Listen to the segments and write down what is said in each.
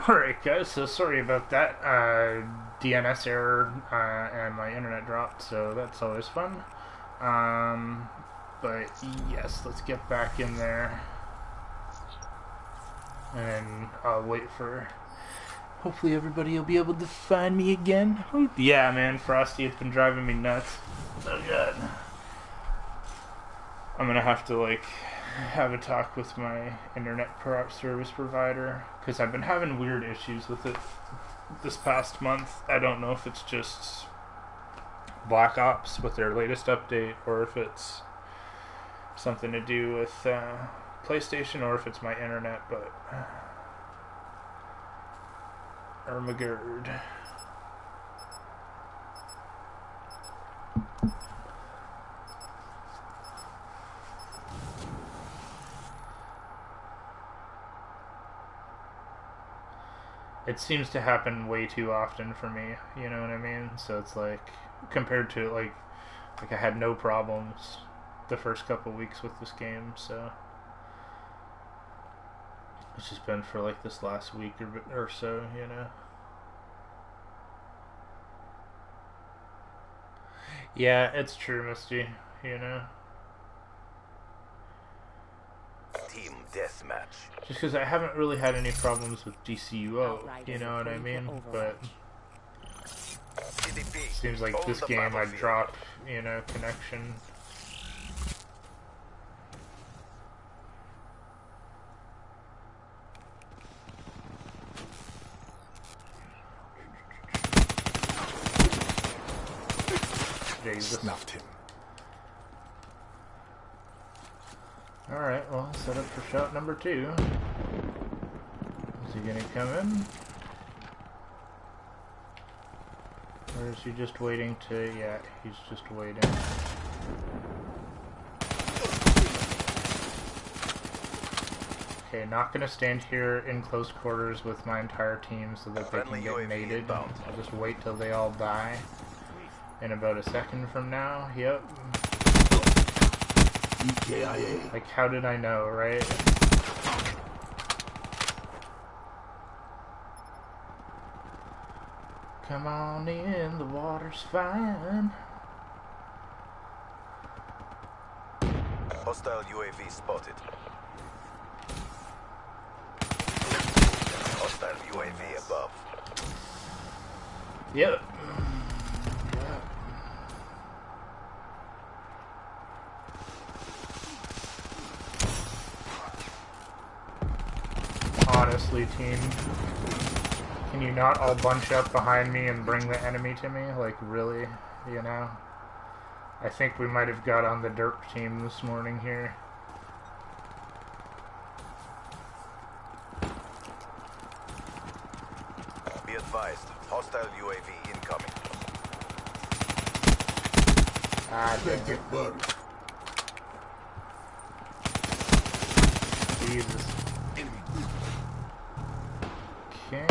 Alright guys, so sorry about that DNS error and my internet dropped, so that's always fun. But yes, let's get back in there. And I'll wait for... Hopefully everybody will be able to find me again. Yeah man, Frosty, it's been driving me nuts. Oh god. I'm gonna have to like have a talk with my internet service provider because I've been having weird issues with it this past month. I don't know if it's just Black Ops with their latest update or if it's something to do with PlayStation or if it's my internet, but Ermagerd. It seems to happen way too often for me, you know what I mean? So it's like, compared to like I had no problems the first couple weeks with this game, so it's just been for like this last week or so, you know? Yeah, it's true, Misty, you know? Team deathmatch. Just because I haven't really had any problems with DCUO, you know what I mean? But seems like this game I drop, you know, connection. Jesus. Snuffed him. Alright, well, set up for shot number 2. Is he gonna come in? Or is he just waiting to... yeah, he's just waiting. Okay, not gonna stand here in close quarters with my entire team so that they can get mated. I'll just wait till they all die. In about a second from now, yep. EKIA. Like, how did I know, right? Come on in, the water's fine. Hostile UAV spotted. Hostile UAV above. Yep. Honestly, team, can you not all bunch up behind me and bring the enemy to me? Like, really? You know? I think we might have got on the derp team this morning here. Be advised, hostile UAV incoming. Ah, Can't get burned. Jesus. Okay.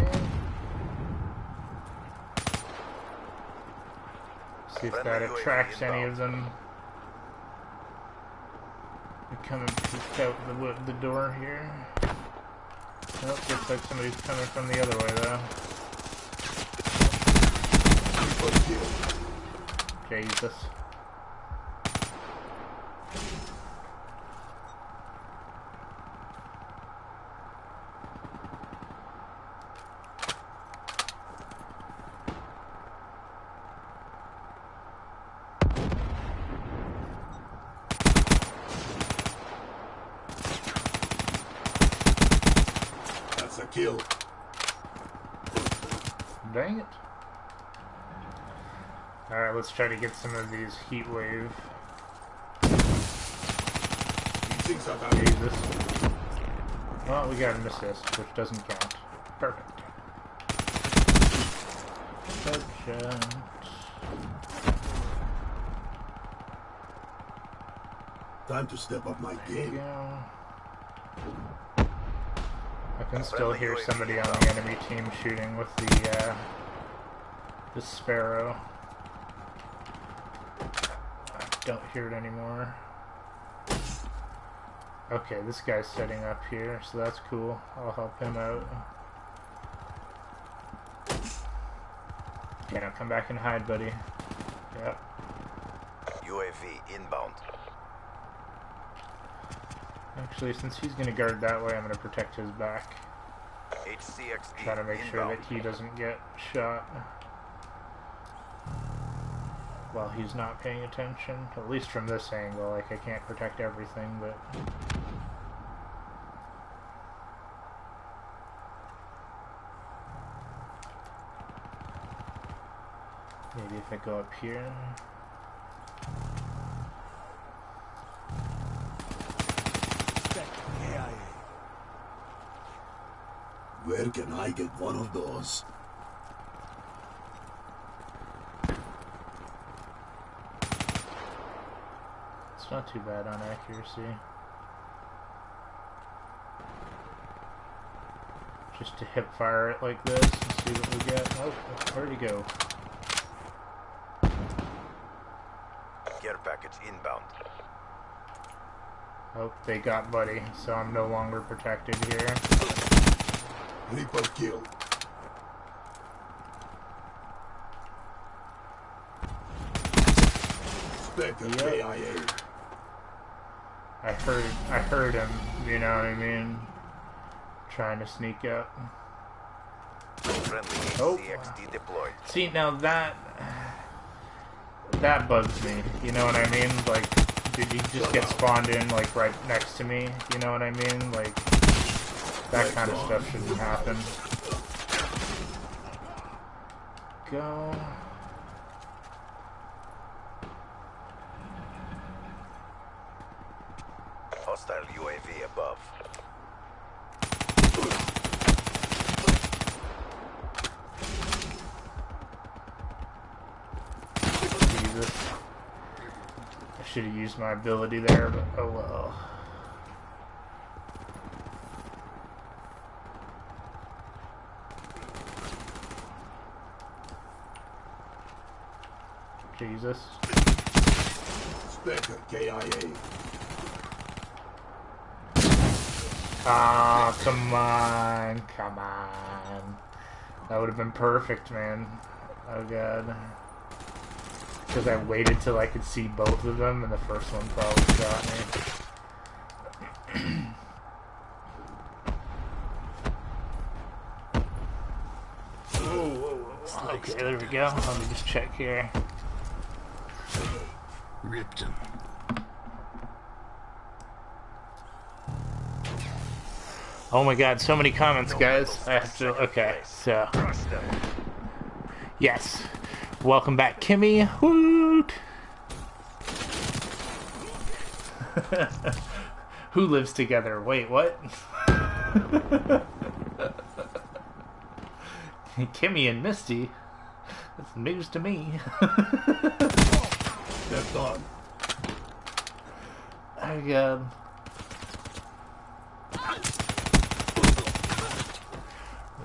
See if that attracts any of them. We come and peek out the door here. Nope, looks like somebody's coming from the other way though. Jesus. Kill. Dang it. Alright, let's try to get some of these heat wave. Jesus. Well, we got an assist, which doesn't count. Perfect. Headshot. Time to step up my game. I can still hear somebody on the enemy team shooting with the Sparrow. I don't hear it anymore. Okay, this guy's setting up here, so that's cool. I'll help him out. Okay, now come back and hide, buddy. Yep. UAV inbound. Actually, since he's gonna guard that way, I'm gonna protect his back. HCXD Try to make sure that he doesn't get shot while he's not paying attention. At least from this angle, like I can't protect everything, but maybe if I go up here. Where can I get one of those? It's not too bad on accuracy. Just to hip fire it like this and see what we get. Oh, where'd he go? Care package inbound. Oh, they got buddy, so I'm no longer protected here. Reaper kill. Spectre KIA. I heard him, you know what I mean? Trying to sneak up. Friendly Oh. HCXD deployed. See, now that bugs me, you know what I mean? Like, did he just get spawned in, like, right next to me? You know what I mean? Like, that kind of stuff shouldn't happen. Go. Hostile UAV above. Jesus. I should have used my ability there, but oh well. Jesus. Spectre KIA. Ah, come on. Come on. That would have been perfect, man. Oh god. Because I waited till I could see both of them, and the first one probably got me. Okay, there we go. Let me just check here. Ripped him. Oh my god, so many comments, guys. I have to. Okay, so. Yes. Welcome back, Kimmy. Woot! Who lives together? Wait, what? Kimmy and Misty? That's news to me. Stepped on. Oh god.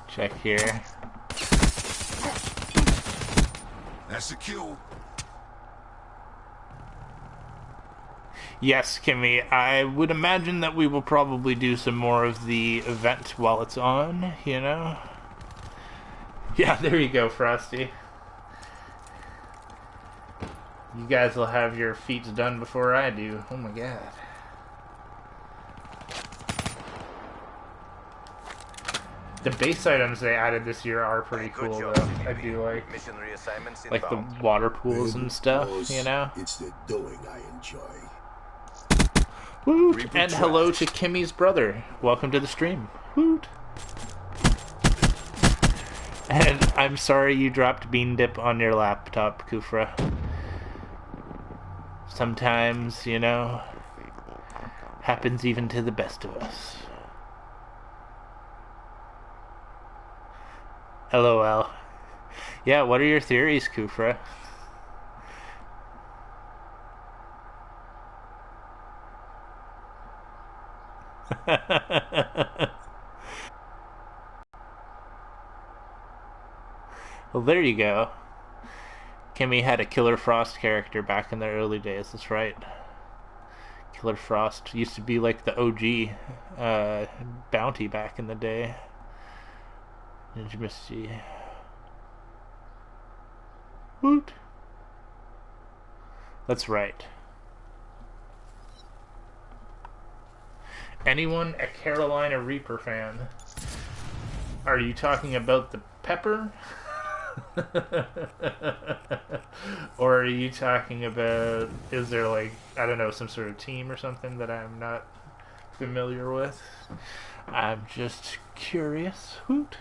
Check here. That's a kill. Yes, Kimmy, I would imagine that we will probably do some more of the event while it's on, you know? Yeah, there you go, Frosty. You guys will have your feats done before I do. Oh my god. The base items they added this year are pretty cool, though. I do like the water pools and stuff, you know? It's the doing I enjoy. Woot! And hello to Kimmy's brother. Welcome to the stream. Woot! And I'm sorry you dropped bean dip on your laptop, Kufra. Sometimes, you know, happens even to the best of us. LOL. Yeah, what are your theories, Kufra? Well, there you go. Kimmy had a Killer Frost character back in the early days, that's right. Killer Frost used to be like the OG bounty back in the day. Intimacy. Woot. That's right. Anyone a Carolina Reaper fan? Are you talking about the pepper? Or are you talking about, is there like, I don't know, some sort of team or something that I'm not familiar with? I'm just curious. Hoot.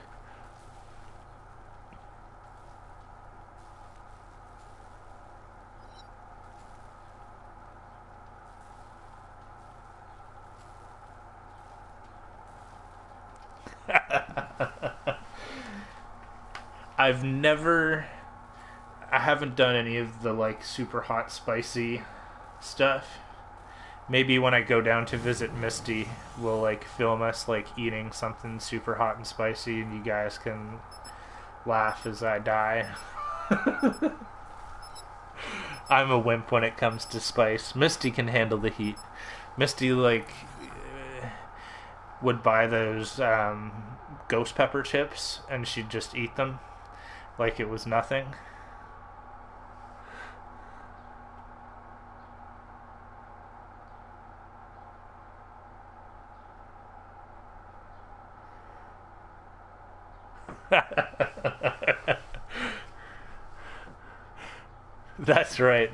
I haven't done any of the like super hot spicy stuff. Maybe when I go down to visit Misty, we'll like film us like eating something super hot and spicy, and you guys can laugh as I die. I'm a wimp when it comes to spice. Misty can handle the heat. Misty like would buy those ghost pepper chips, and she'd just eat them like it was nothing. That's right.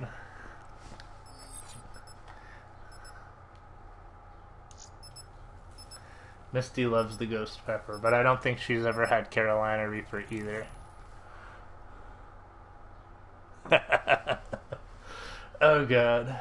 Misty loves the ghost pepper, but I don't think she's ever had Carolina Reaper either. Oh god.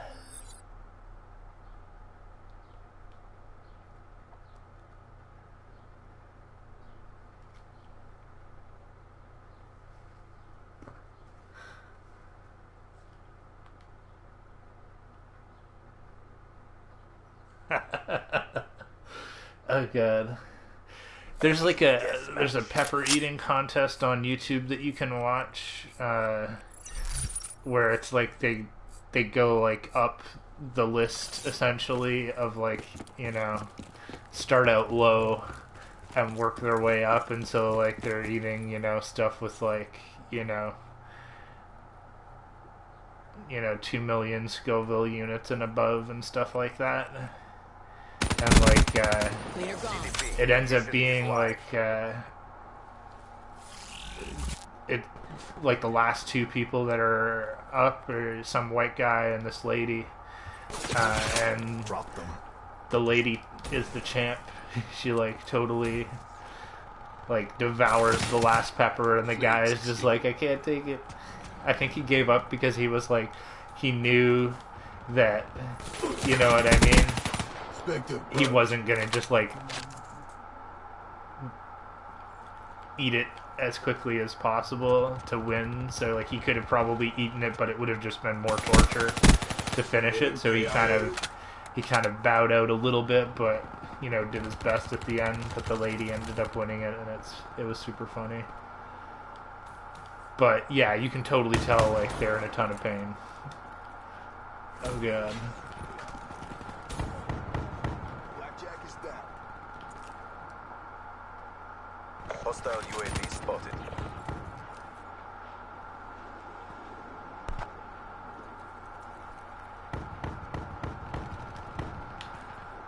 Oh god. There's like there's a pepper eating contest on YouTube that you can watch, where it's like they go like up the list essentially of like, you know, start out low and work their way up until like they're eating, you know, stuff with like, you know, 2 million Scoville units and above and stuff like that. And like it ends up being like it like the last two people that are up are some white guy and this lady, and Drop them. the lady is the champ. She like totally like devours the last pepper, and the guy is just like, I can't take it. I think he gave up because he was like, he knew that, you know what I mean, he wasn't gonna just like eat it as quickly as possible to win. So like he could have probably eaten it, but it would have just been more torture to finish it. So he kind of bowed out a little bit, but you know, did his best at the end. But the lady ended up winning it, and it was super funny. But yeah, you can totally tell like they're in a ton of pain. Oh god. Hostile UAV spotted.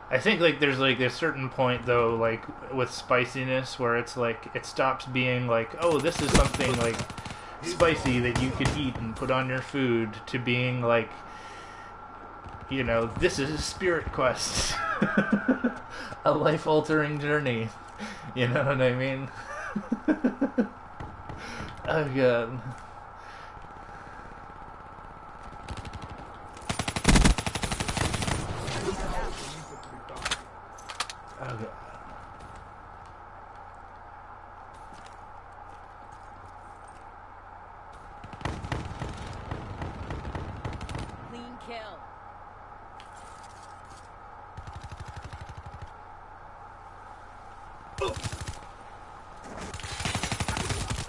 I think like there's like a certain point though, like with spiciness, where it's like it stops being like, oh, this is something like spicy that you could eat and put on your food, to being like, you know, this is a spirit quest. A life-altering journey. You know what I mean? Oh god. Oh god. Clean kill.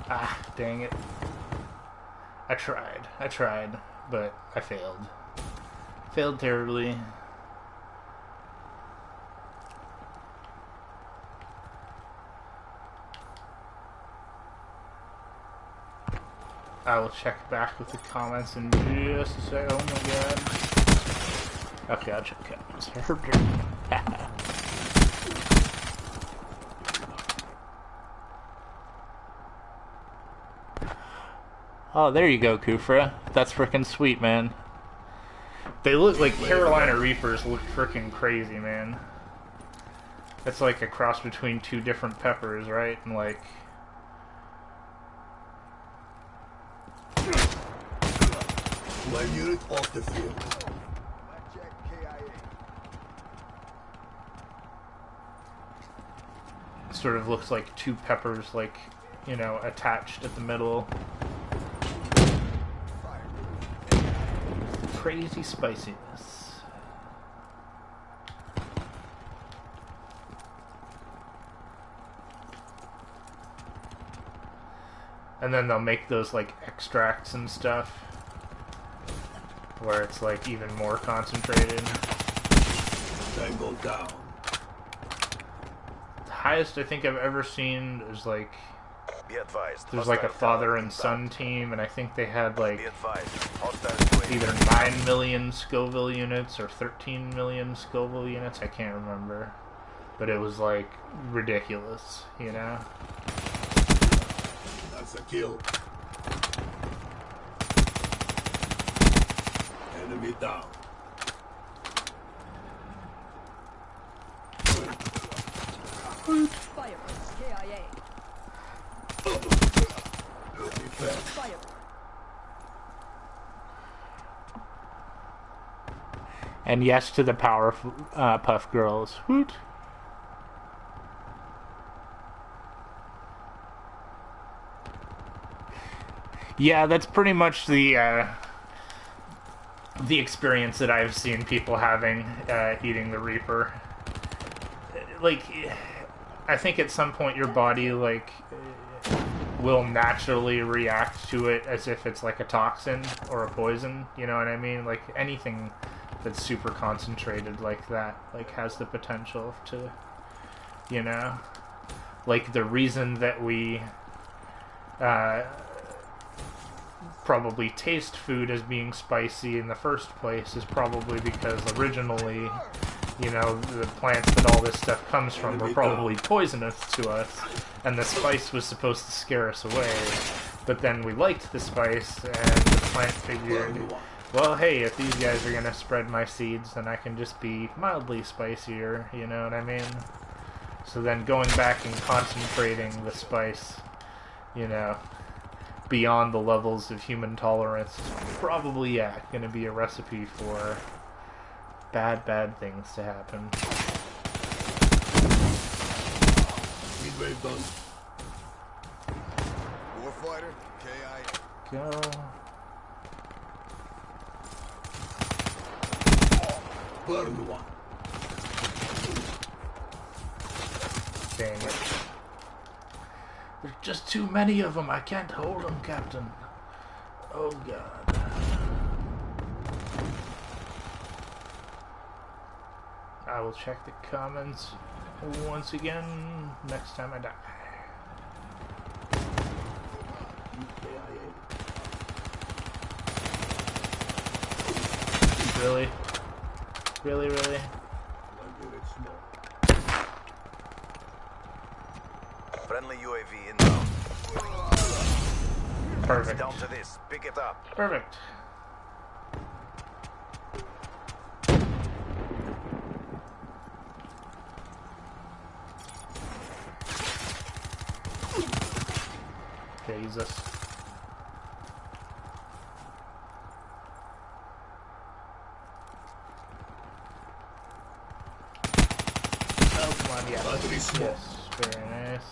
Ah, dang it. I tried, but I failed. Failed terribly. I will check back with the comments in just a sec. Oh my god. Okay, I'll check comments. Oh, there you go, Kufra. That's freaking sweet, man. They look like Carolina Reapers look freaking crazy, man. It's like a cross between two different peppers, right? And like... One unit off the field. Sort of looks like two peppers, like, you know, attached at the middle. Crazy spiciness. And then they'll make those like extracts and stuff where it's like even more concentrated. Tango down. The highest I think I've ever seen is like Be advised. there's like a Hostile father tower and inbound. son team, and I think they had like Be advised. Hostile UAV. either 9 million Scoville units or 13 million Scoville units, I can't remember. But it was like ridiculous, you know? That's a kill. Enemy down. Fire. KIA. Fire. And yes to the Powerpuff Girls. Hoot. Yeah, that's pretty much the experience that I've seen people having eating the Reaper. Like, I think at some point your body like will naturally react to it as if it's like a toxin or a poison. You know what I mean? Like anything that's super concentrated like that, like has the potential to, you know, like the reason that we probably taste food as being spicy in the first place is probably because originally, you know, the plants that all this stuff comes from were probably poisonous to us, and the spice was supposed to scare us away. But then we liked the spice, and the plant figured, well, hey, if these guys are gonna spread my seeds, then I can just be mildly spicier, you know what I mean? So then going back and concentrating the spice, you know, beyond the levels of human tolerance is probably, yeah, gonna be a recipe for bad things to happen. Midwave done. Warfighter. KIA. Go. Burn one. Dang it. There's just too many of them. I can't hold them, Captain. Oh, God. I will check the comments once again next time I die. Really? Really, really? One unit small. Friendly UAV inbound. Perfect. Down to this. Pick it up. Perfect. Jesus. Oh, come on, yeah. Battery small. Yes, very nice.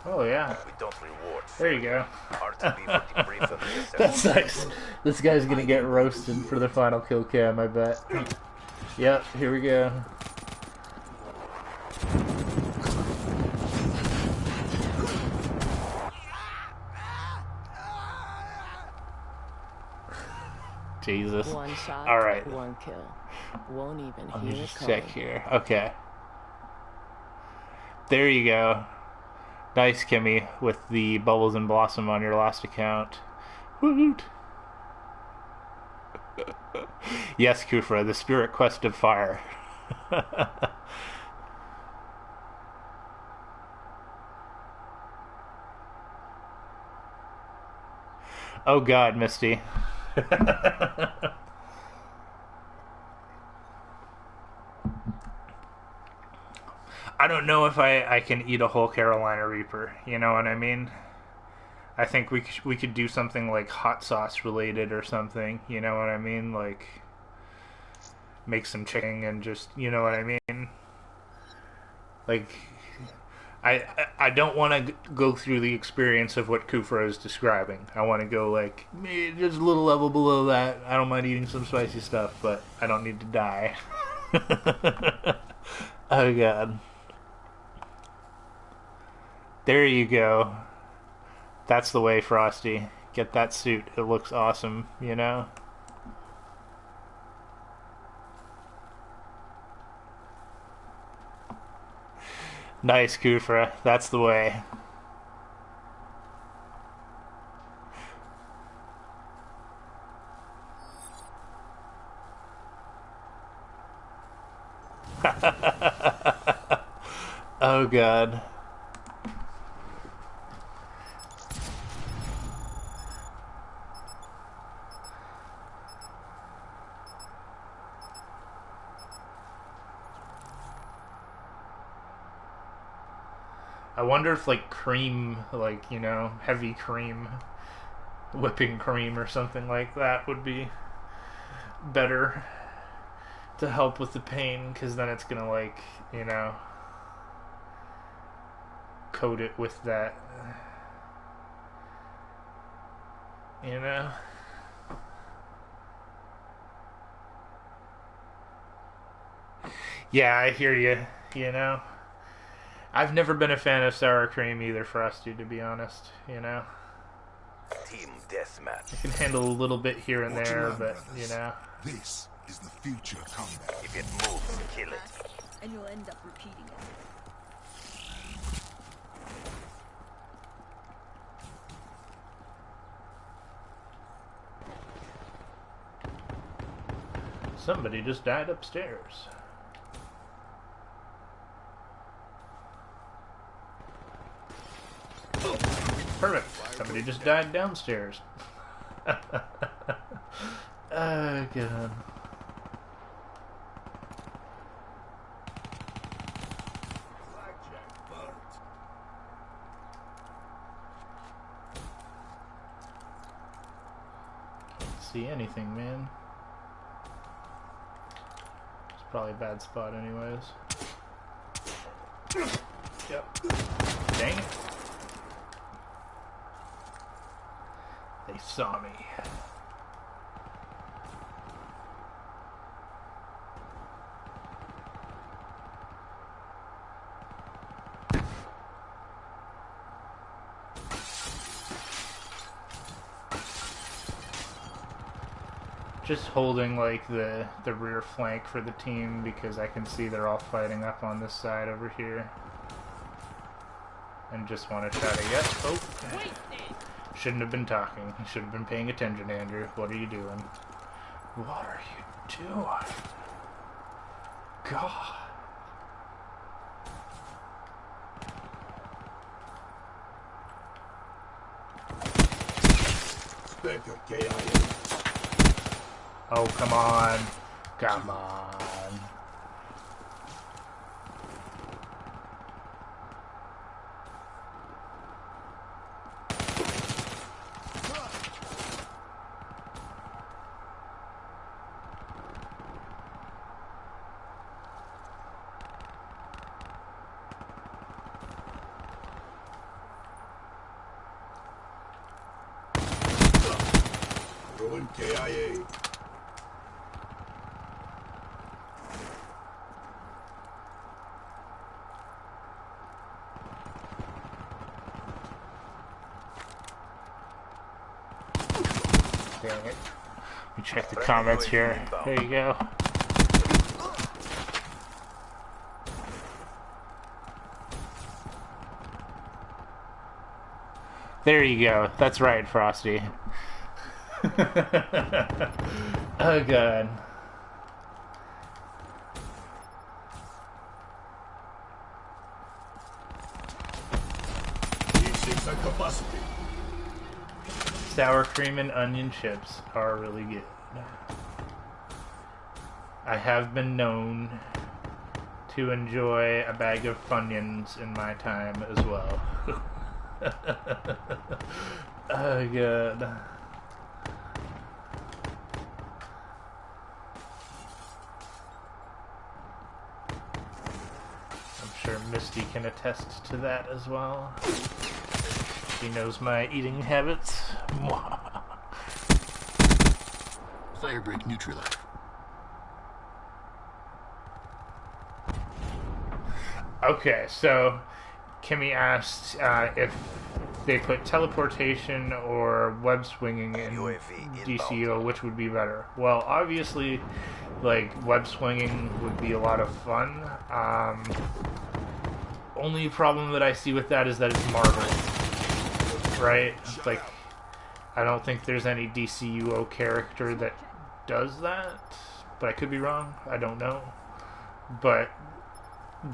Oh, yeah. We don't reward. There you go. RTB for debrief and reassessment. That sucks. This guy's gonna get roasted for the final kill cam, I bet. Yep, here we go. Jesus. One shot, All right. one kill. Won't even Let hear me it just coming. check here. Okay. There you go. Nice, Kimmy, with the Bubbles and Blossom on your last account. Woot! Yes, Kufra, the Spirit Quest of Fire. Oh God, Misty. I don't know if I can eat a whole Carolina Reaper. You know what I mean? I think we could do something like hot sauce related or something. You know what I mean? Like make some chicken and just, you know what I mean? Like I don't want to go through the experience of what Kufra is describing. I want to go like just a little level below that. I don't mind eating some spicy stuff, but I don't need to die. Oh God. There you go. That's the way, Frosty. Get that suit. It looks awesome, you know? Nice, Kufra. That's the way. Oh God. I wonder if like cream, like, you know, heavy cream, whipping cream or something like that would be better to help with the pain, because then it's gonna, like, you know, coat it with that, you know? Yeah, I hear you, you know? I've never been a fan of sour cream either, Frosty, to be honest, you know? Team deathmatch. I can handle a little bit here and Watch your there, hand, but, brothers. you know? This is the future combat. If it moves, kill it. And you'll end up repeating it. Somebody just died upstairs. Perfect. Somebody just died downstairs. Oh, God. Blackjack burnt. Can't see anything, man. It's probably a bad spot anyways. Yep. Dang it. They saw me. Just holding like the rear flank for the team because I can see they're all fighting up on this side over here. And just want to try to get... Oh! Shouldn't have been talking. Should have been paying attention, Andrew. What are you doing? What are you doing? God. Spectre KIA. Oh, come on. Come on. Throwing KIA. Dang it. We check the comments here. There you go. There you go. That's right, Frosty. Oh god. At capacity. Sour cream and onion chips are really good. I have been known to enjoy a bag of Funyuns in my time as well. Oh god. I'm sure Misty can attest to that as well. She knows my eating habits. Firebreak neutralized. Okay, so Kimmy asked if they put teleportation or web swinging in DCO, which would be better. Well, obviously, like, web swinging would be a lot of fun. Only problem that I see with that is that it's Marvel. Right? Like, I don't think there's any DCUO character that does that, but I could be wrong. I don't know. But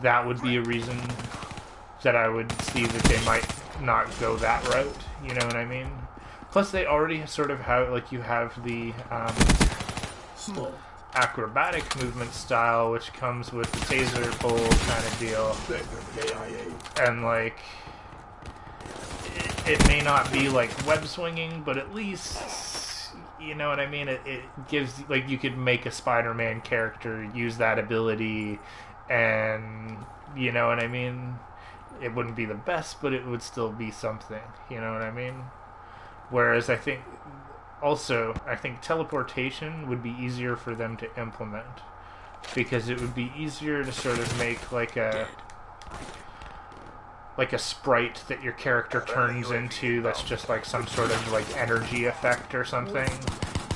that would be a reason that I would see that they might not go that route. You know what I mean? Plus, they already sort of have, like, you have the acrobatic movement style, which comes with the taser pull kind of deal. And, like, it may not be like web swinging, but at least, you know what I mean? It gives, like, you could make a Spider-Man character use that ability, and, you know what I mean? It wouldn't be the best, but it would still be something, you know what I mean? Whereas I think teleportation would be easier for them to implement, because it would be easier to sort of make like a sprite that your character turns into that's just like some sort of like energy effect or something,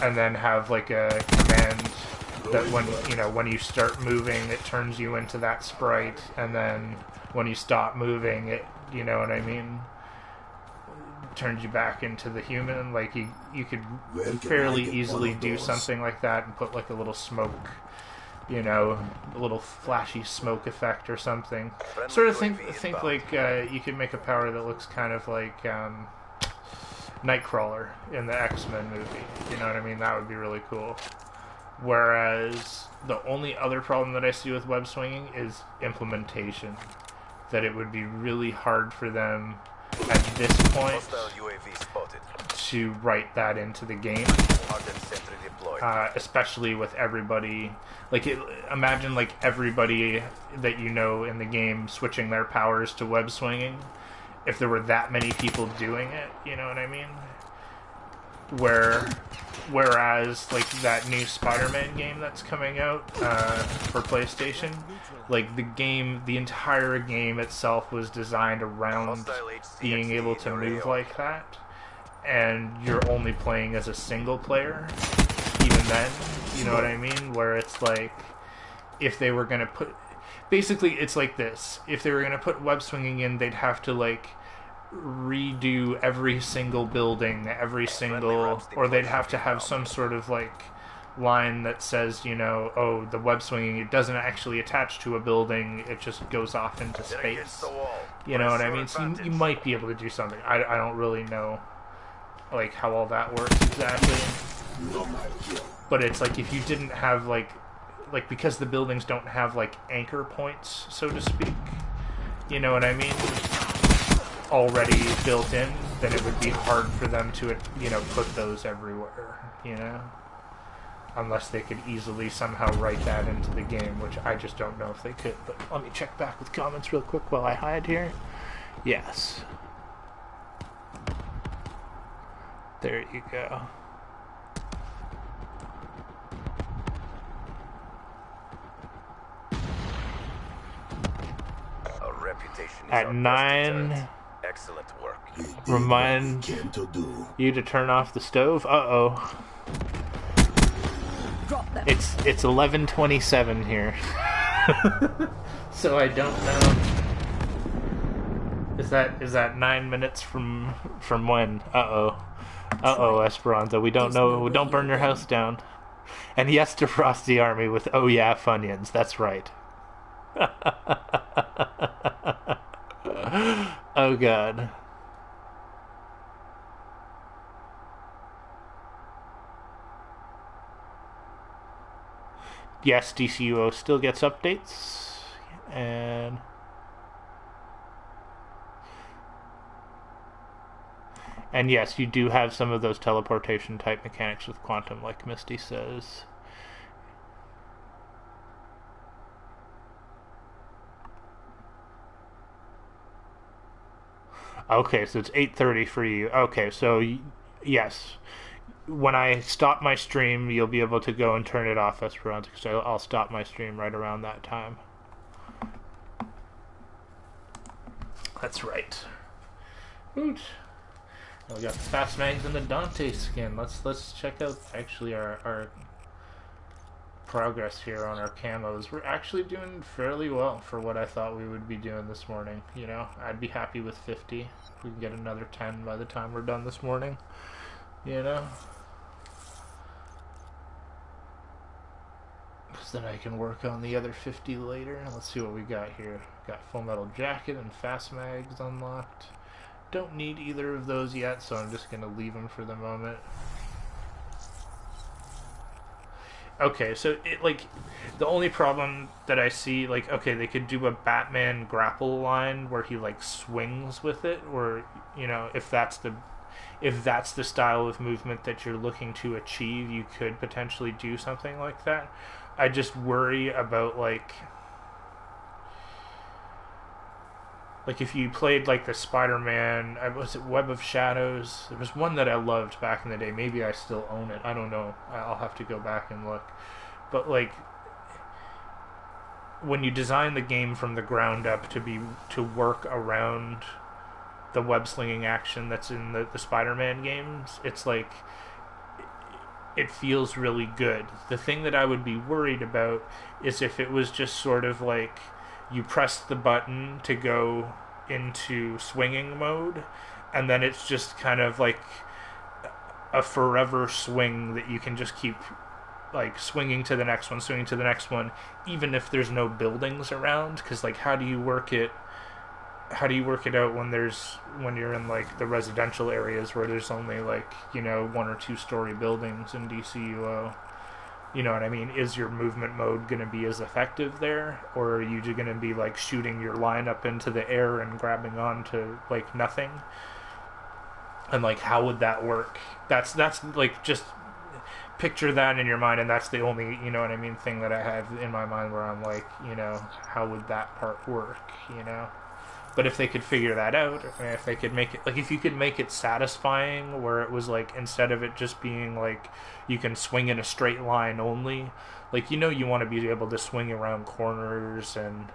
and then have like a command that when you start moving it turns you into that sprite, and then when you stop moving it, you know what I mean, turns you back into the human. Like you could fairly easily do something like that and put like a little smoke, you know, a little flashy smoke effect or something. Sort of think like you could make a power that looks kind of like Nightcrawler in the X-Men movie. You know what I mean? That would be really cool. Whereas the only other problem that I see with web swinging is implementation. That it would be really hard for them at this point to write that into the game, especially with everybody. Like, imagine like everybody that you know in the game switching their powers to web swinging. If there were that many people doing it, you know what I mean? Whereas like that new Spider-Man game that's coming out for PlayStation, like the entire game itself was designed around being able to move like that, and you're only playing as a single player. Even then, you know what I mean? Where it's like, if they were gonna put, basically it's like this: if they were gonna put web swinging in, they'd have to like redo every single building, or they'd have to have some sort of like line that says, you know, oh, the web swinging, it doesn't actually attach to a building, it just goes off into space. You know what I mean? So you might be able to do something. I don't really know like how all that works exactly. But it's like if you didn't have like because the buildings don't have like anchor points, so to speak, you know what I mean, already built in, then it would be hard for them to, you know, put those everywhere, you know, unless they could easily somehow write that into the game, which I just don't know if they could. But let me check back with comments real quick while I hide here. Yes, there you go. At 9, excellent work. remind you to turn off the stove. Uh-oh. Drop them. It's 11:27 here. So I don't know. Is that 9 minutes from when? Uh-oh, Esperanza. We don't know. Don't burn your house down. And yes to frost the army with oh yeah Funyuns. That's right. Oh god. Yes, DCUO still gets updates. And yes, you do have some of those teleportation type mechanics with Quantum, like Misty says. Okay, so it's 8:30 for you. Okay, so yes. When I stop my stream, you'll be able to go and turn it off, Esperanza, because I'll stop my stream right around that time. That's right. Woot. We got the Fast Mags and the Dante skin. Let's check out actually our progress here on our camos. We're actually doing fairly well for what I thought we would be doing this morning. You know, I'd be happy with 50. If we can get another 10 by the time we're done this morning. You know? Because then I can work on the other 50 later. Let's see what we got here. Got Full Metal Jacket and Fast Mags unlocked. Don't need either of those yet, so I'm just going to leave them for the moment. Okay, so the only problem that I see, like, okay, they could do a Batman grapple line where he like swings with it, or you know, if that's the style of movement that you're looking to achieve, you could potentially do something like that. I just worry about like if you played like the Spider-Man, was it Web of Shadows? There was one that I loved back in the day. Maybe I still own it. I don't know. I'll have to go back and look. But like, when you design the game from the ground up to work around the web slinging action that's in the Spider-Man games, it's like it feels really good. The thing that I would be worried about is if it was just sort of like you press the button to go into swinging mode, and then it's just kind of like a forever swing that you can just keep like swinging to the next one, even if there's no buildings around. Because like, how do you work it out when you're in like the residential areas where there's only like, you know, 1 or 2 story buildings in DCUO? You know what I mean? Is your movement mode going to be as effective there? Or are you going to be like shooting your line up into the air and grabbing onto like nothing? And like, how would that work? That's like, just picture that in your mind, and that's the only, you know what I mean, thing that I have in my mind where I'm like, you know, how would that part work, you know? But if they could figure that out, if they could make it, like, if you could make it satisfying where it was like, instead of it just being like you can swing in a straight line only, like, you know, you want to be able to swing around corners and,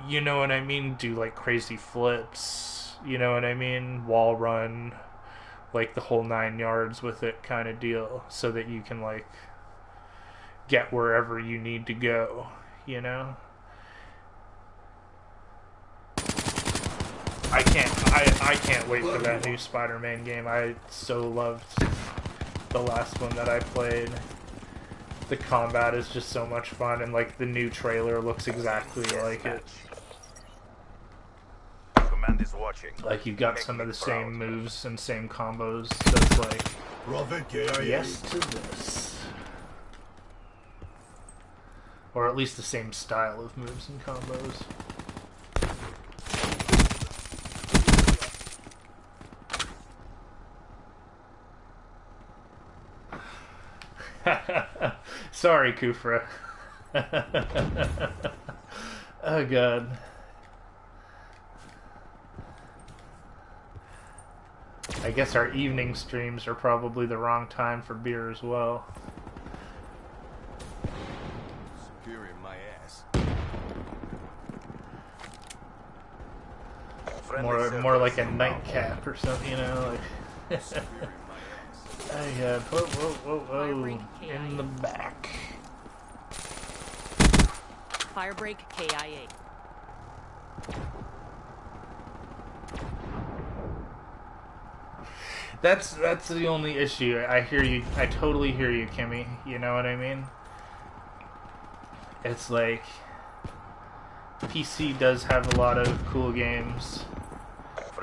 you know what I mean, do like crazy flips, you know what I mean, wall run, like the whole 9 yards with it kind of deal, so that you can like get wherever you need to go, you know? I can't wait for that new Spider-Man game. I so loved the last one that I played. The combat is just so much fun, and like the new trailer looks exactly like it. Command is watching. Like, you've got some of the same moves and same combos, so it's like, yes to this. Or at least the same style of moves and combos. Sorry, Kufra. Oh god. I guess our evening streams are probably the wrong time for beer as well. Superior my ass. More like a nightcap or something, you know? Like Yeah, whoa, in the back. Firebreak KIA. That's the only issue. I hear you. I totally hear you, Kimmy. You know what I mean? It's like PC does have a lot of cool games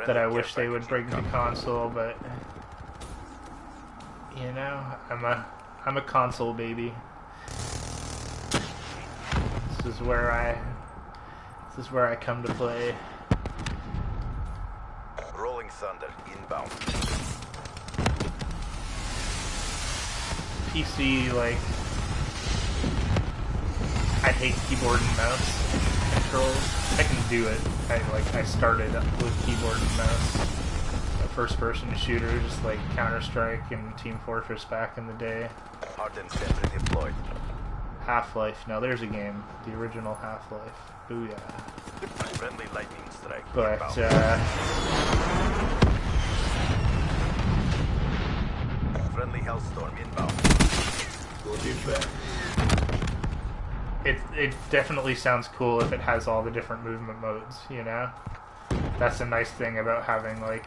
that I wish they would bring to console, but you know, I'm a console baby. This is where I come to play. Rolling Thunder inbound. PC, like, I hate keyboard and mouse controls. I can do it. I started with keyboard and mouse. A first-person shooter, just like Counter-Strike and Team Fortress back in the day. Hardened sentry deployed. Half-Life. Now there's a game. The original Half-Life. Booyah. Friendly lightning strike But, inbound. Friendly Hellstorm inbound. it definitely sounds cool if it has all the different movement modes, you know? That's a nice thing about having, like,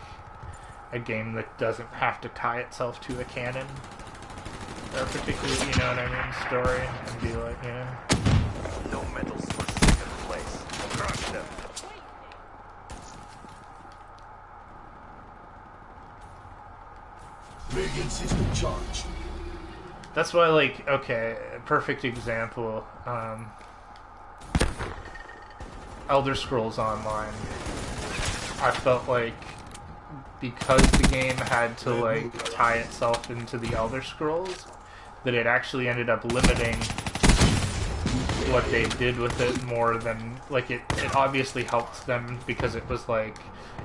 a game that doesn't have to tie itself to a canon. Or a particular, you know what I mean, story, and be like, you know... No medals for second place. Crush them. Radiant system charged. That's why, like, okay, a perfect example, Elder Scrolls Online. I felt like because the game had to, like, tie itself into the Elder Scrolls, that it actually ended up limiting what they did with it more than, like, it obviously helped them because it was, like,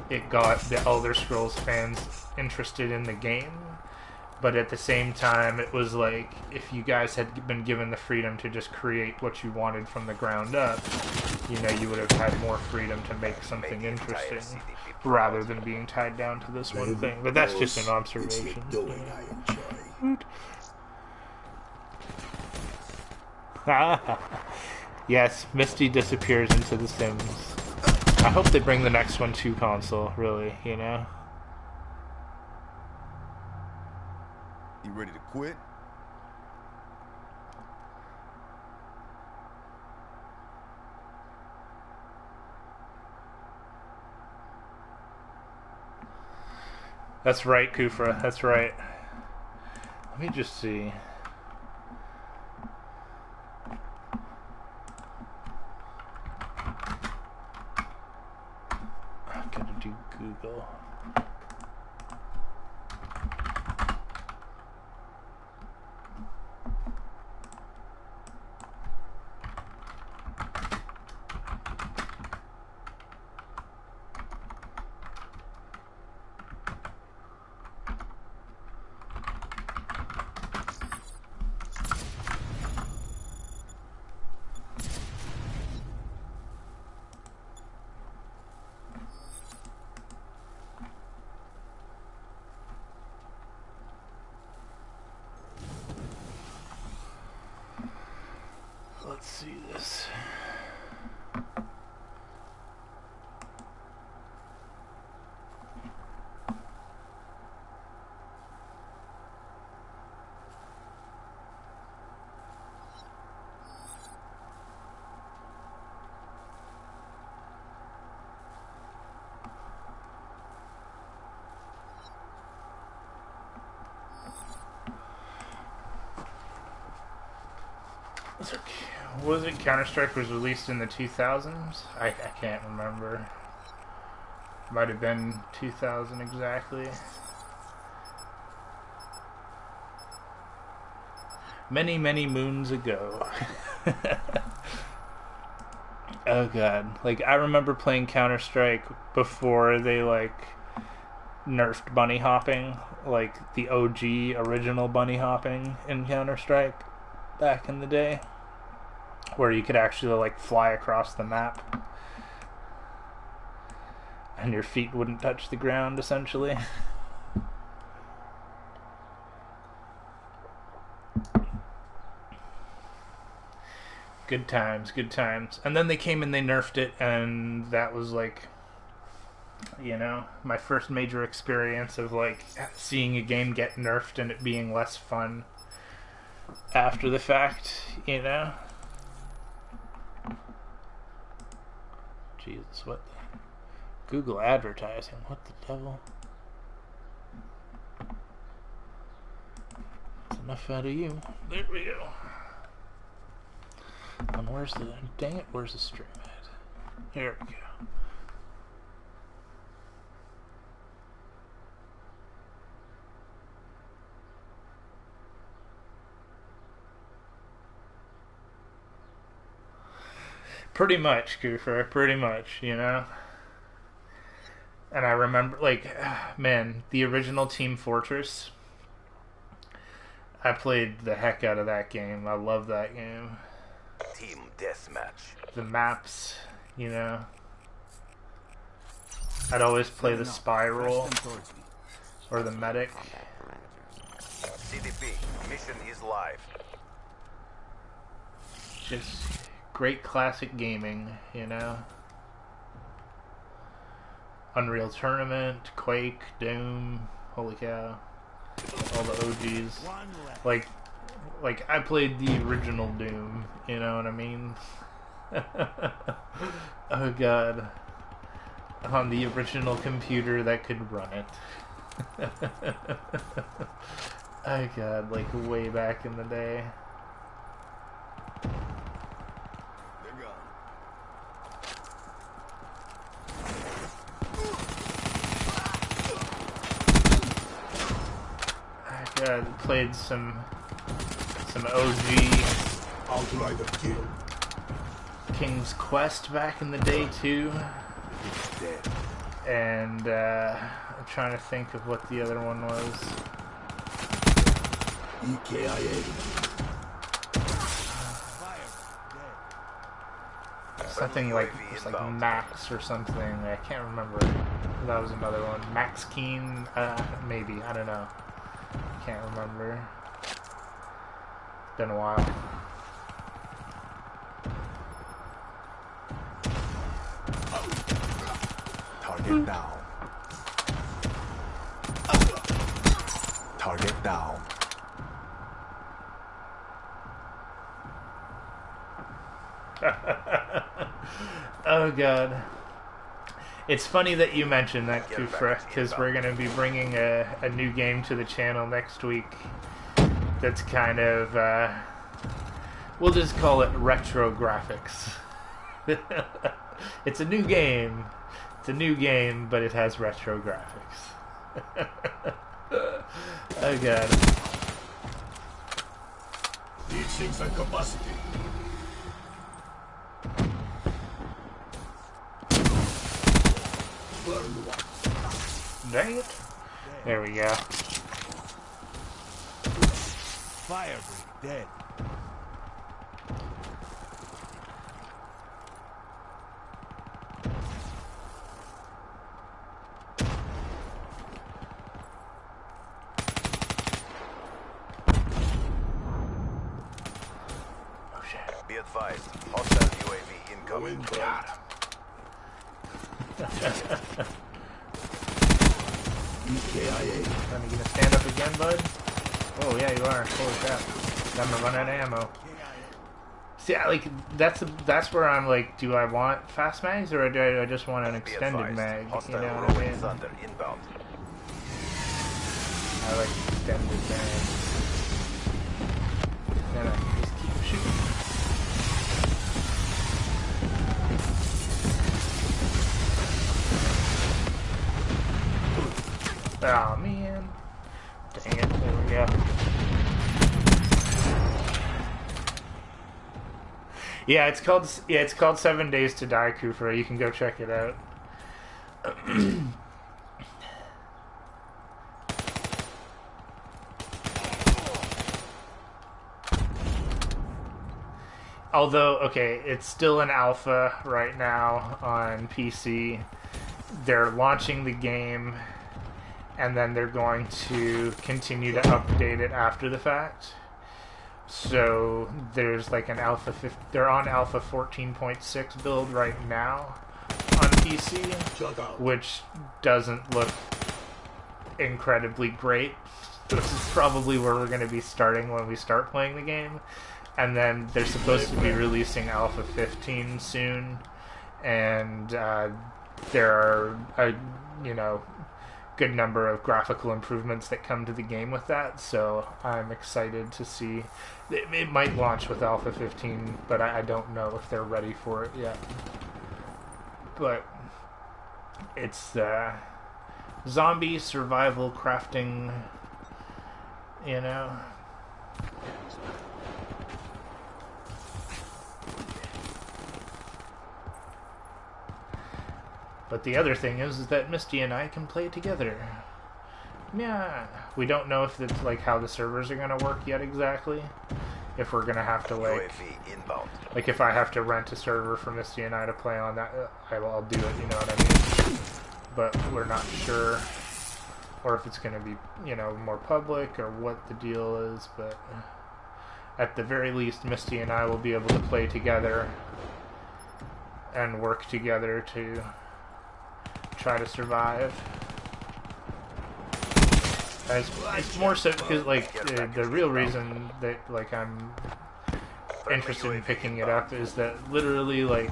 it got the Elder Scrolls fans interested in the game. But at the same time, it was like, if you guys had been given the freedom to just create what you wanted from the ground up, you know, you would have had more freedom to make something interesting, rather than being tied down to this one thing. But that's just an observation. Yes, Misty disappears into The Sims. I hope they bring the next one to console, really, you know? You ready to quit? That's right, Kufra, that's right. Let me just see. I'm gonna do Google. Let's see this. Was it Counter-Strike was released in the 2000s? I can't remember. Might have been 2000 exactly. Many, many moons ago. Oh god. Like, I remember playing Counter-Strike before they, like, nerfed bunny hopping. Like, the OG original bunny hopping in Counter-Strike back in the day, where you could actually, like, fly across the map and your feet wouldn't touch the ground, essentially. Good times, good times. And then they came and they nerfed it, and that was like, you know, my first major experience of like seeing a game get nerfed and it being less fun after the fact, you know? Jesus, what the... Google advertising, what the devil? That's enough out of you. There we go. And where's the... Dang it, where's the stream at? Here we go. Pretty much, Goofer, pretty much, you know? And I remember, like, man, the original Team Fortress, I played the heck out of that game. I love that game. Team deathmatch. The maps, you know? I'd always play the spy role, or the medic. CDP, mission is live. Just great classic gaming, you know? Unreal Tournament, Quake, Doom, holy cow. All the OGs. Like I played the original Doom, you know what I mean? Oh god. On the original computer that could run it. Oh god, like way back in the day. I played some OG Outrider kill. King's Quest back in the day too. Dead. And I'm trying to think of what the other one was. EKIA. Something like it's like Max or something. I can't remember. That was another one. Max Keen, maybe. I don't know. Can't remember. It's been a while. Target down. Target down. Oh god. It's funny that you mentioned that, Kufra, because we're going to be bringing a new game to the channel next week that's kind of, we'll just call it retro graphics. It's a new game. It's a new game, but it has retro graphics. Oh god. Reaching some capacity. Dang it. There we go. Fire break dead. Oh shit. Be advised, hostile UAV incoming. EKIA. Trying to get a stand up again, bud? Oh yeah, you are. Holy crap. I'm gonna run out of ammo. See, like that's where I'm like, do I want fast mags or do I just want an Be extended advised, mag? hostile You know what I rolling mean? thunder inbound. I like extended mags. Then I can just keep shooting. Oh man. Dang it, there we go. Yeah, it's called 7 Days to Die, Kufra. You can go check it out. Although, okay, it's still an alpha right now on PC. They're launching the game, and then they're going to continue to update it after the fact. So there's like an alpha. They're on alpha 14.6 build right now on PC, which doesn't look incredibly great. This is probably where we're going to be starting when we start playing the game. And then they're supposed to be releasing alpha 15 soon, and there are a good number of graphical improvements that come to the game with that. So I'm excited to see. It might launch with alpha 15, but I don't know if they're ready for it yet. But it's zombie survival crafting, But the other thing is that Misty and I can play together. Yeah. We don't know if it's like how the servers are going to work yet exactly. If we're going to have to like if I have to rent a server for Misty and I to play on that, I'll do it, you know what I mean? But we're not sure. Or if it's going to be, more public or what the deal is. But at the very least, Misty and I will be able to play together and work together to try to survive. It's more so because the real reason that I'm interested in picking it up is that literally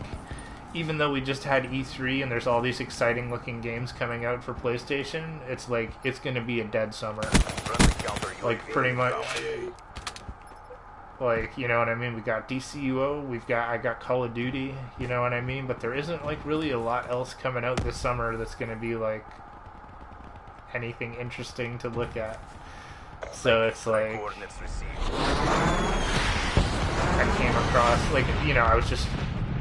even though we just had E3 and there's all these exciting looking games coming out for PlayStation, it's gonna be a dead summer. Pretty much. You know what I mean? We got DCUO, I got Call of Duty, you know what I mean? But there isn't really a lot else coming out this summer that's gonna be anything interesting to look at. So it's I came across I was just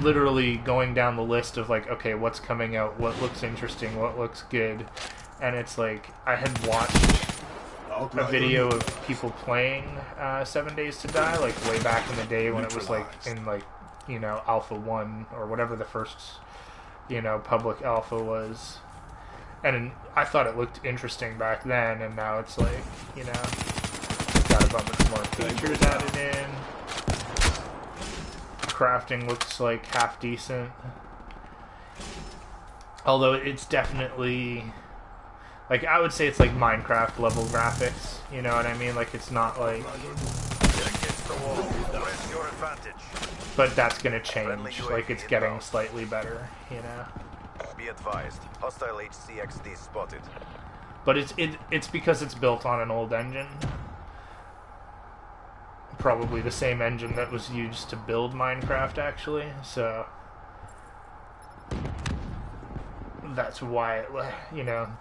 literally going down the list of okay, what's coming out, what looks interesting, what looks good, and it's I had watched a video of people playing 7 Days to Die way back in the day when it was in Alpha 1 or whatever the first public alpha was, and I thought it looked interesting back then, and now it's got a bunch more features added in. Crafting looks half decent, although it's definitely I would say it's Minecraft level graphics, you know what I mean? It's not but that's gonna change, it's getting slightly better, Be advised, hostile HCXD spotted. But it's because it's built on an old engine. Probably the same engine that was used to build Minecraft, actually, so that's why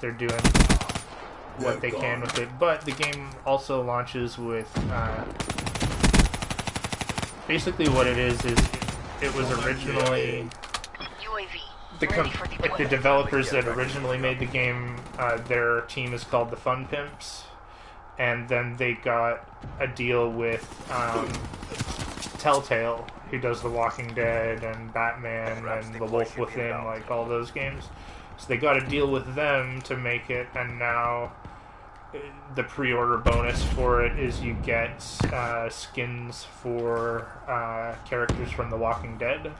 they're doing what they can with it. But the game also launches with basically what it is it was originally the developers that originally made the game, their team is called the Fun Pimps, and then they got a deal with Telltale, who does The Walking Dead and Batman and The Wolf Within, all those games. So they got a deal with them to make it, and now the pre-order bonus for it is you get skins for characters from The Walking Dead.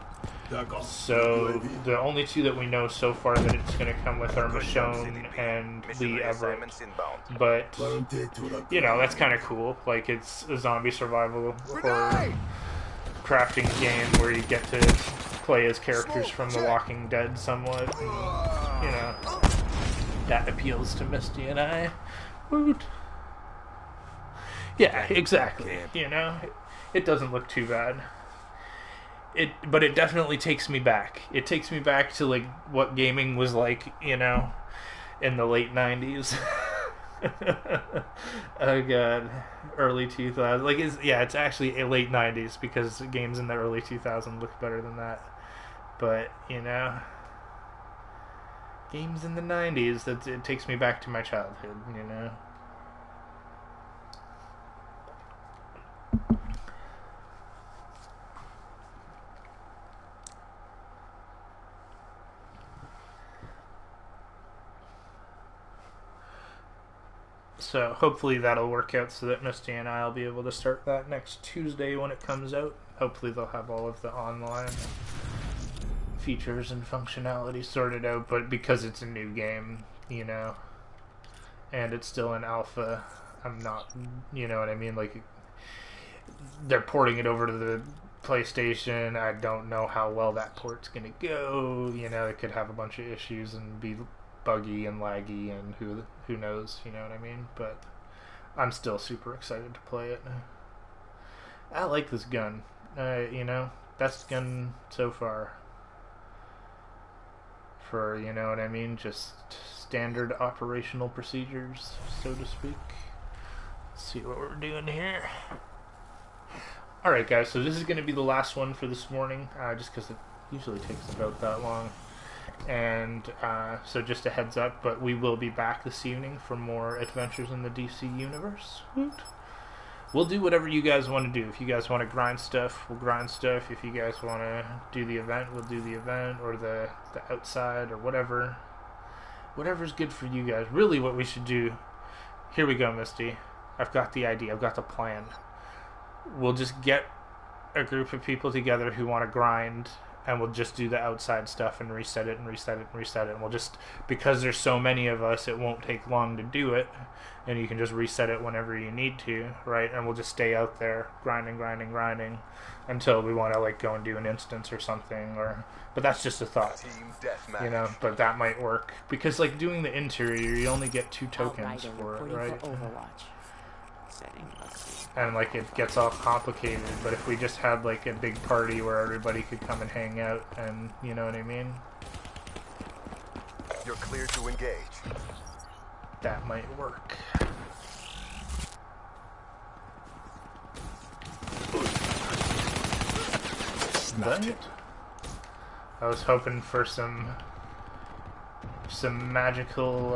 So the only two that we know so far that it's going to come with are Michonne and Lee Everett. But, that's kind of cool. It's a zombie survival horror crafting game where you get to play as characters from The Walking Dead somewhat. And, that appeals to Misty and I. Woot. Yeah, exactly. It doesn't look too bad. But it definitely takes me back. It takes me back to what gaming was in the late 90s. Oh god, early 2000s. It's actually late 90s because games in the early 2000s look better than that. But games in the 90s, it takes me back to my childhood. So hopefully that'll work out so that Misty and I will be able to start that next Tuesday when it comes out. Hopefully they'll have all of the online features and functionality sorted out, but because it's a new game, you know, and it's still in alpha, I'm not, you know what I mean, like, they're porting it over to the PlayStation. I don't know how well that port's gonna go, you know, it could have a bunch of issues and be buggy and laggy, and who knows, you know what I mean, but I'm still super excited to play it. I like this gun, you know, best gun so far. For, you know what I mean, just standard operational procedures, so to speak. Let's see what we're doing here. Alright guys, so this is going to be the last one for this morning, just because it usually takes about that long. And so just a heads up, but we will be back this evening for more adventures in the DC universe. Woot. We'll do whatever you guys want to do. If you guys want to grind stuff, we'll grind stuff. If you guys want to do the event, we'll do the event, or the outside, or whatever. Whatever's good for you guys. Really what we should do... Here we go, Misty. I've got the idea. I've got the plan. We'll just get a group of people together who want to grind, and we'll just do the outside stuff and reset it and reset it and reset it. And we'll just... Because there's so many of us, it won't take long to do it. And you can just reset it whenever you need to, right? And we'll just stay out there grinding until we want to like go and do an instance or something. But that's just a thought, Team deathmatch. you know. But that might work because like doing the interior, you only get 2 tokens for it, right? For Overwatch. Setting, let's see. And like it gets all complicated. But if we just had like a big party where everybody could come and hang out, and you know what I mean, You're clear to engage. that might work. Dang it. I was hoping for some magical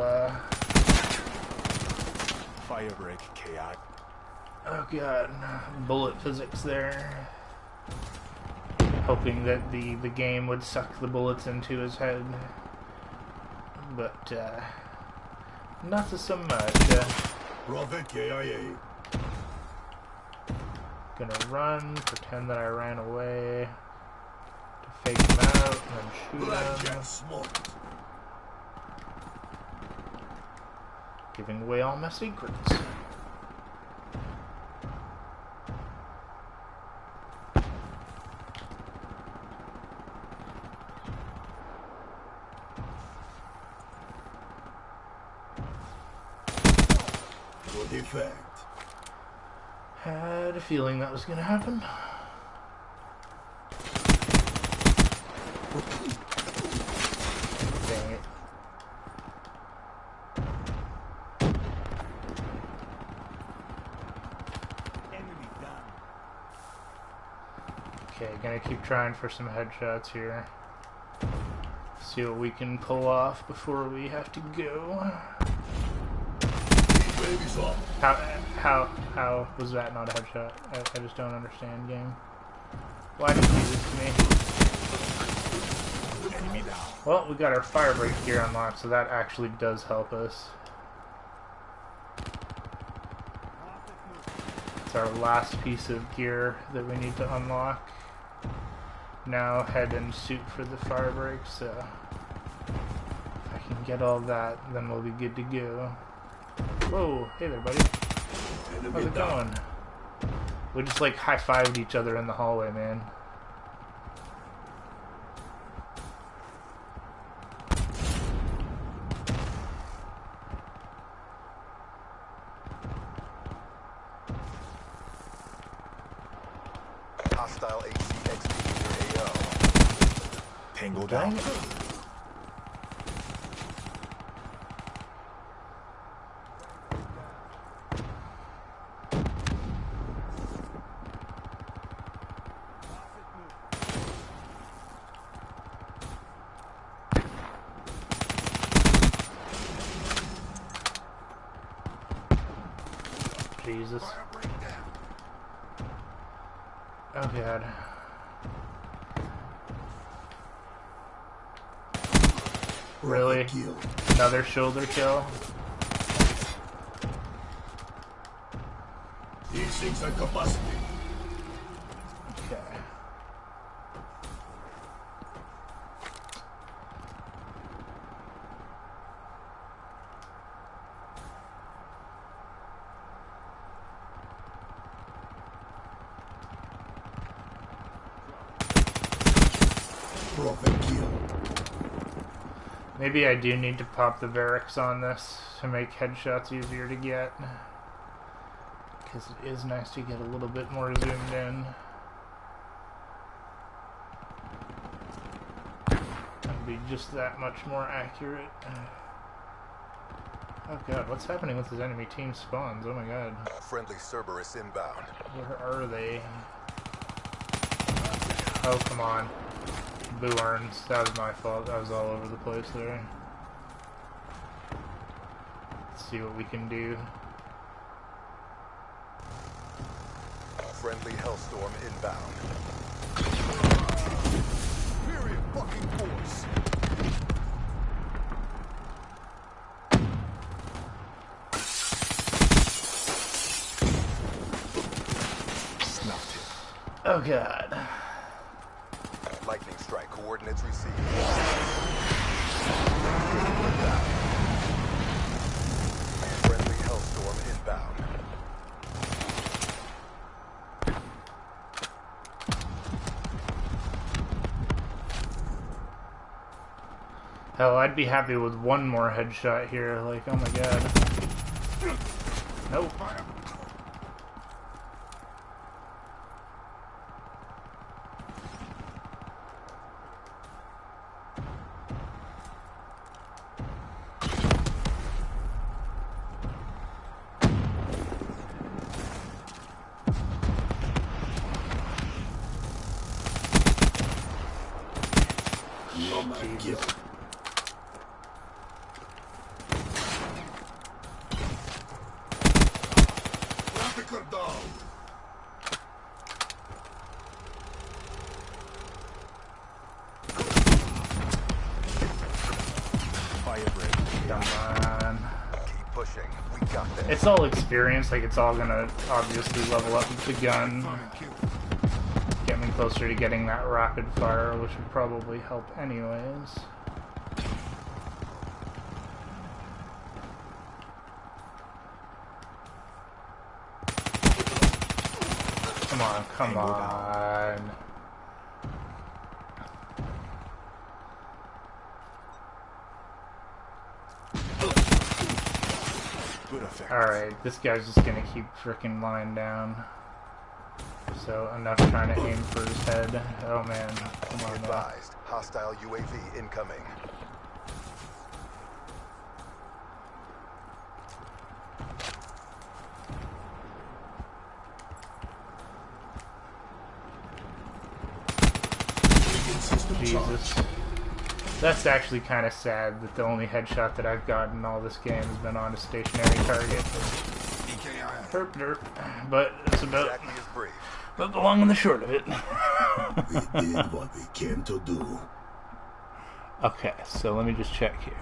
Firebreak KI. oh god, bullet physics there. Hoping that the game would suck the bullets into his head. But not so much. Prophet KIA. Gonna run, pretend that I ran away to fake him out, and then shoot Blackjack him. smoked. Giving away all my secrets. Good effect. Had a feeling that was gonna happen. Dang it. Enemy down. Okay, gonna keep trying for some headshots here. See what we can pull off before we have to go. Baby's up. How was that not a headshot? I just don't understand, game. Why did you do this to me? Enemy down. Well, we got our firebreak gear unlocked, so that actually does help us. It's our last piece of gear that we need to unlock. Now head and shoot for the firebreak, so if I can get all that, then we'll be good to go. Whoa, hey there, buddy. How's it going? We just like high-fived each other in the hallway, man. Hostile ACXD in your AO. Tango Dang down. it. Jesus. Oh god. Really? Kill. Another shoulder kill? Things at capacity. Okay. Profit kill. Maybe I do need to pop the barracks on this to make headshots easier to get. Because it is nice to get a little bit more zoomed in. And be just that much more accurate. Oh god, what's happening with his enemy team spawns? Oh my god. Friendly Cerberus inbound. Where are they? Oh, come on. Boo Arns. That was my fault. I was all over the place there. Let's see what we can do. Friendly Hellstorm inbound. Period fucking force. Snuffed him. Oh god. Lightning strike coordinates received. Friendly Hellstorm inbound. Hell, I'd be happy with one more headshot here. Like, oh my god. Nope. Oh my god. Trafficker down. Fire break. Come on. Keep pushing. We got this. It's all experience, like it's all gonna obviously level up the gun. Get me closer to getting that rapid fire, which would probably help anyways. Come on, come on. Good effect. Alright, this guy's just gonna keep frickin' lying down. So, enough trying to aim for his head. Oh man, come on now. Advised. Hostile UAV incoming. Jesus. That's actually kind of sad that the only headshot that I've gotten in all this game has been on a stationary target. Herp derp. But it's about Exactly as brief. the long and the short of it. We did what we came to do. Okay, so let me just check here.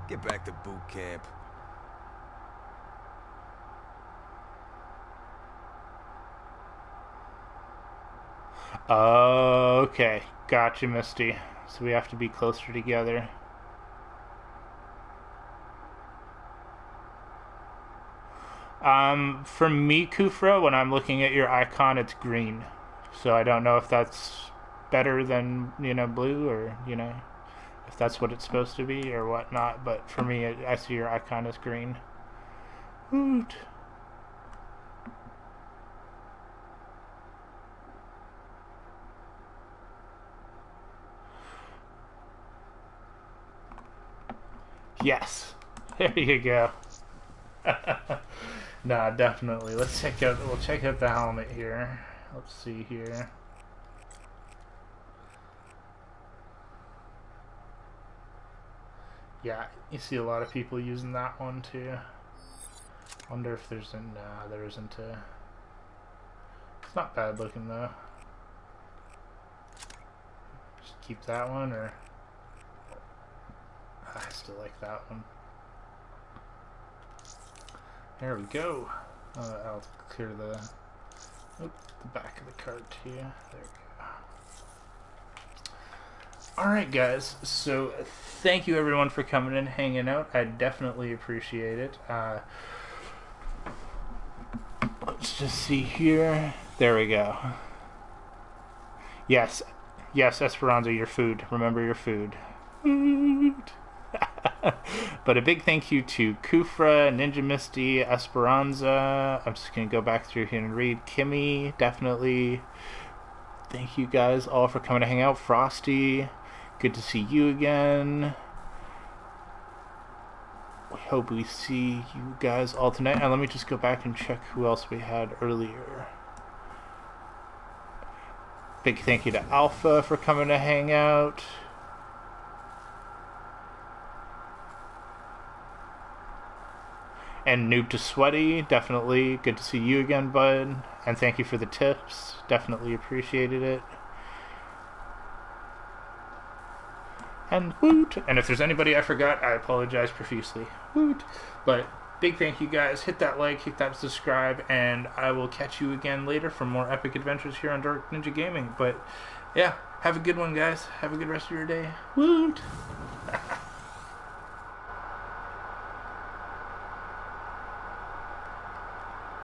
Get back to boot camp. Okay, gotcha, Misty. So we have to be closer together. For me, Kufra, when I'm looking at your icon, it's green. So I don't know if that's better than, blue, or, if that's what it's supposed to be or whatnot. But for me, I see your icon as green. Woot. Yes. There you go. Nah, definitely. We'll check out the helmet here. Let's see here. Yeah, you see a lot of people using that one too. Wonder if there's a... Nah, there isn't a... It's not bad looking though. keep that one, or I still like that one. There we go. I'll clear the back of the card too. There we go. Alright guys, so thank you everyone for coming in, hanging out. I definitely appreciate it. Let's just see here. There we go. Yes, Esperanza, your food. Remember your food. But a big thank you to Kufra, Ninja Misty, Esperanza. I'm just going to go back through here and read. Kimmy, definitely. Thank you guys all for coming to hang out. Frosty, good to see you again. We hope we see you guys all tonight. And let me just go back and check who else we had earlier. Big thank you to Alpha for coming to hang out. And Noob to Sweaty, definitely good to see you again, bud. And thank you for the tips, definitely appreciated it. And woot! And if there's anybody I forgot, I apologize profusely. Woot! But big thank you guys. Hit that like, hit that subscribe, and I will catch you again later for more epic adventures here on Dark Ninja Gaming. But yeah, have a good one, guys. Have a good rest of your day. Woot!